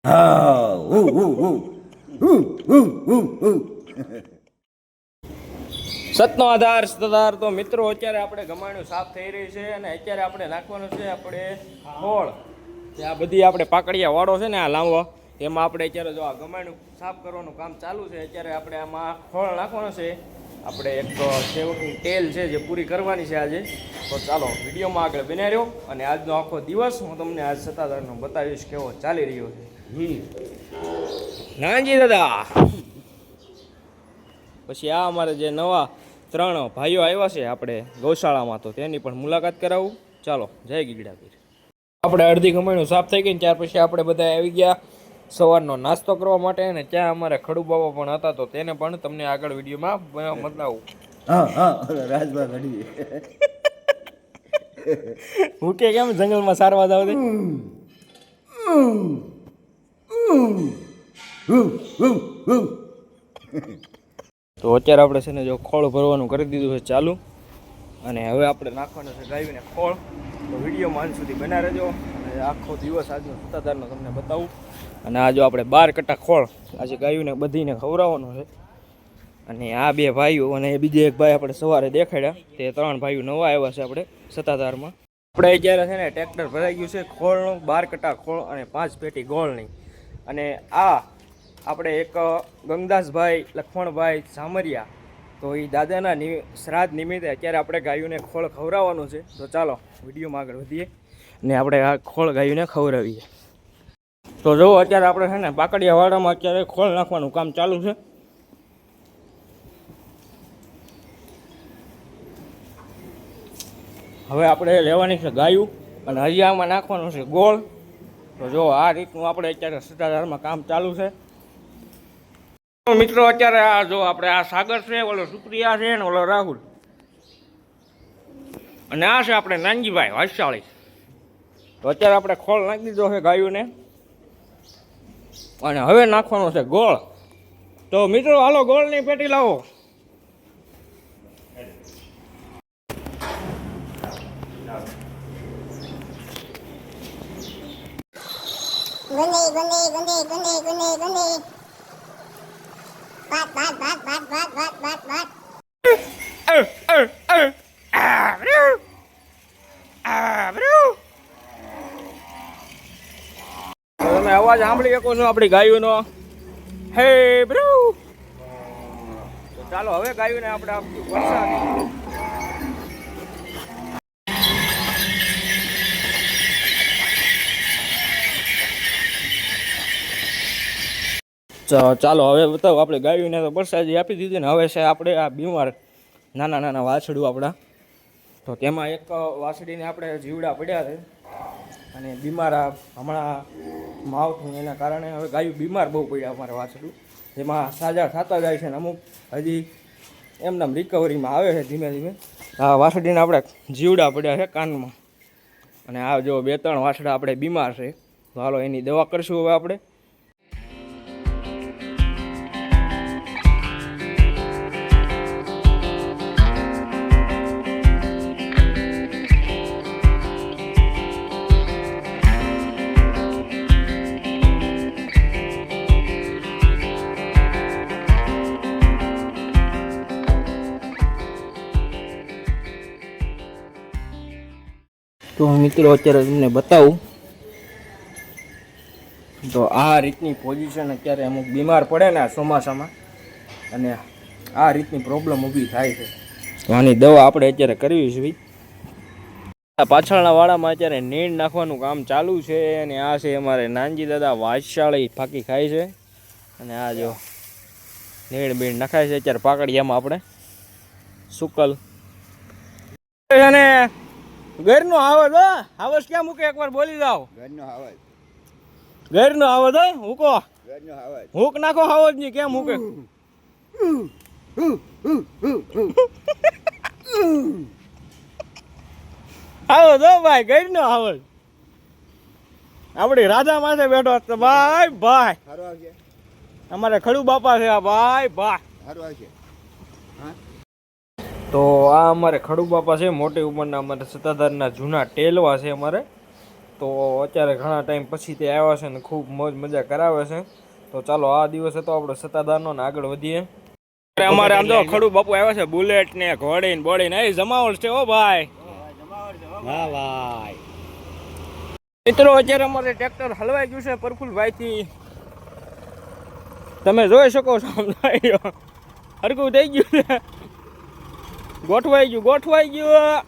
હા ઉ ઉ ઉ ઉ ઉ ઉ ઉ. સતનો આધાર સતાધાર. તો મિત્રો અત્યારે આપણે ગમાણું સાફ થઈ રહી છે અને અત્યારે આપણે નાખવાનું છે આપણે ખોળ. કે આ બધી આપણે પાકડિયા વાળો છે ને આ લાંબો એમાં આપણે અત્યારે જો આ ગમાણું સાફ કરવાનું કામ ચાલુ છે. અત્યારે આપણે આમાં ખોળ નાખવાનો છે. આપણે એક સેવકની તેલ છે જે પૂરી કરવાની છે આજે. તો ચાલો વિડીયોમાં આગળ બન્યા રહ્યો અને આજનો આખો દિવસ હું તમને આજ સત્તાધારનો બતાવીશ કેવો ચાલી રહ્યો છે. નાનજી દાદા. પછી આ અમારે જે નવા 3 ભાઈઓ આવ્યા છે આપણે ગૌશાળામાં, તો તેની પણ મુલાકાત કરાવું. ચાલો, જય ગીગડા પીર. આપણે અડધી ગમાણું સાફ થઈ ગઈ. ત્યાર પછી આપણે બધા આવી ગયા સવારનો નાસ્તો કરવા માટે, અને ત્યાં અમારે ખડુ બાબા પણ હતા, તો તેને પણ તમને આગળ વિડીયોમાં બતાવું. હા હા રાજભા ઘડી. હું કે કેમ જંગલમાં સારવા જાવ દે. તો અત્યારે આપણે છે ને જો ખોળ ભરવાનું કરી દીધું છે ચાલુ, અને હવે આપણે નાખવાનું છે ગાયોને ખોળ. તો વિડીયોમાં અંત સુધી બના રહેજો અને આખો દિવસ આજનો સત્તાધારનો તમને બતાવું. અને આ જો આપણે 12 કટ્ટા ખોળ આજે ગાયોને બધીને ખવડાવવાનું છે. અને આ 2 ભાઈઓ અને બીજે એક ભાઈ આપણે સવારે દેખાડ્યા, તે 3 ભાઈઓ નવા આવ્યા છે આપણે સત્તાધારમાં. આપણે અત્યારે છે ને ટ્રેક્ટર ભરાઈ ગયું છે ખોળનું, 12 કટ્ટા ખોળ અને 5 પેટી ગોળની. અને આ આપણે એક ગંગદાસભાઈ લક્ષ્મણભાઈ સામરિયા, તો એ દાદાના શ્રાદ્ધ નિમિત્તે અત્યારે આપણે ગાયોને ખોળ ખવડાવવાનું છે. તો ચાલો વિડીયોમાં આગળ વધીએ અને આપણે આ ખોળ ગાયોને ખવડાવીએ. તો જો અત્યારે આપણે છે ને પાકડિયાવાડામાં અત્યારે ખોળ નાખવાનું કામ ચાલુ છે. હવે આપણે લેવાની છે ગાયું અને હજી આમાં નાખવાનું છે ગોળ. તો જો આ રીતનું આપણે અત્યારે સત્તાધારમાં કામ ચાલુ છે. મિત્રો અત્યારે આ જો આપણે આ સાગર છે, ઓલો સુપ્રિયા છે ને ઓલો રાહુલ, અને આ છે આપણે નાનજીભાઈ વાસાળી. તો અત્યારે આપણે ખોળ નાખી દીધો છે ગાયોને અને હવે નાખવાનો છે ગોળ. તો મિત્રો હાલો ગોળની પેટી લાવો. ગુંદી ગુંદી ગુંદી ગુંદી ગુંદી ગુંદી ભાત ભાત ભાત ભાત ભાત ભાત ભાત ભાત. તમે અવાજ સાંભળી શકો છો આપણી ગાયોનો, હે બ્રુ. તો ચાલો હવે ગાયોને આપણે આપશું વરસાદ. ચાલો હવે બતાવો આપણે ગાયોને તો વરસાદી આપી દીધી ને હવે છે આપણે આ બીમાર નાના નાના વાછડું આપણા. તો તેમાં એક વાછડીને આપણે જીવડા પડ્યા છે અને બીમાર આ હમણાં માવઠું એના કારણે હવે ગાયું બીમાર બહુ પડ્યા અમારે વાછડું. જેમાં સાજા થતા જાય છે ને અમુક હજી એમનામ રિકવરીમાં આવે છે ધીમે ધીમે. આ વાછડીને આપણે જીવડા પડ્યા છે કાનમાં, અને આ જો 2-3 વાછડા આપણે બીમાર છે. તો હાલો એની દવા કરશું હવે આપણે. તો મિત્રો અત્યારે તમને બતાવું તો આ રીતની પોઝિશન અત્યારે અમુક બીમાર પડે ને આ ચોમાસામાં, અને આ રીતની પ્રોબ્લેમ ઊભી થાય છે. તો આની દવા આપણે અત્યારે કરવી છે. પાછળના વાડામાં અત્યારે નીણ નાખવાનું કામ ચાલુ છે, અને આ છે અમારે નાનજી દાદા વાછાળી ફાંકી ખાય છે. અને આ જો નીણ બીણ નખાય છે અત્યારે પાકડિયામાં આપણે સુકલ. અને ઘરનો આવજ હો, આવજ ક્યાં મૂકે એકવાર બોલી જાઓ. ઘરનો આવાજ. ઘરનો આવજ હો, મૂકો. ઘરનો આવાજ. હૂક નાખો આવજ ની કેમ મૂકે. આવો જો ભાઈ ઘરનો આવજ. આપણી રાજા માથે બેઠો તો ભાઈ ભાઈ સારું આવશે. અમારે ખડુ બાપા છે આ ભાઈ ભાઈ. સારું આવશે. હા તો આ અમારે ખડુ બાપા છે, મોટી ઉંમરના અમારે સત્તાધારના જૂના ટેલવા છે અમારે. તો અત્યારે ઘણા ટાઈમ પછી તે આવ્યા છે ને ખૂબ મોજ મજા કરાવે છે. તો ચાલો આ દિવસ હતો આપણે સત્તાધારનો ને આગળ વધીએ. અમારે આમ તો ખડું બાપુ આવ્યા છે, બુલેટ ને ઘોડી ને બોડી ને જમાવટ છે. ઓ ભાઈ હા ભાઈ મિત્રો, અત્યારે અમારે ટ્રેક્ટર હલવાઈ ગયું છે પ્રફુલભાઈ થી. તમે જોઈ શકો છો, હરકું થઈ ગયું છે, ગોઠવાઈ ગયું.